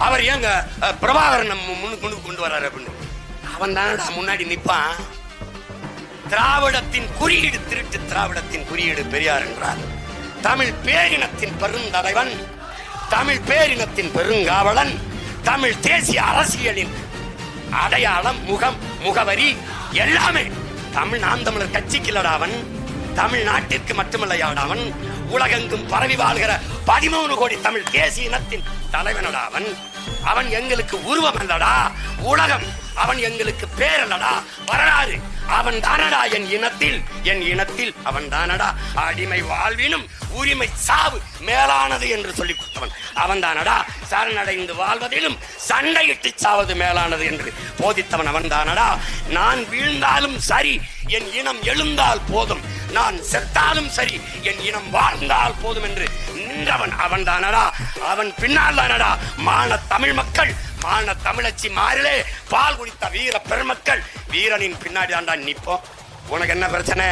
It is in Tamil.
அவர் ஏங்க பிரபாகரன் முன்னுக்கு கொண்டு வர்றாரு அப்படின்னு. அவன் தானடா முன்னாடி நிப்பான். திராவிடத்தின் குறியீடு திருட்டு, திராவிடத்தின் குறியீடு பெரியார் என்றார். தமிழ் பேரினத்தின் பெருந்தலைவன், தமிழ் பேரினத்தின் பெருங்காவலன், தமிழ் தேசிய அரசியலின் அடையாளம், முகம், முகவரி எல்லாமே தமிழ். நாம் தமிழர் கட்சிக்கு இல்லடாவன், தமிழ்நாட்டிற்கு மட்டுமல்லையாடாவன், உலகெங்கும் பரவி வாழ்கிற 13 கோடி தமிழ் தேசிய இனத்தின் தலைவனடாவன். அவன் எங்களுக்கு உருவம் அல்லடா, உலகம். அவன் எங்களுக்கு பேரல்லடா, வரலாறு. அவன் தானடா என் இனத்தில் அவன் தானடா அடிமை வாழ்வினும் உரிமை சாவு மேலானது என்று சொல்லிக் கொடுத்தவன். அவன் தானடா சரணடைந்து வாழ்வதிலும் சண்டையிட்டு சாவது மேலானது என்று போதித்தவன். அவன் தானடா நான் வீழ்ந்தாலும் சரி என் இனம் எழுந்தால் போதும், நான் செத்தாலும் சரி என் இனம் வாழ்ந்தால் போதும் என்று நின்றவன். அவன் தானடா. அவன் பின்னால் தானடா மான தமிழ் மக்கள், மான தமிழச்சி மாறிலே பால் குடித்த வீர பெருமக்கள். வீரனின் பின்னாடி ஆண்டா நிப்போம். உனக்கு என்ன பிரச்சனை?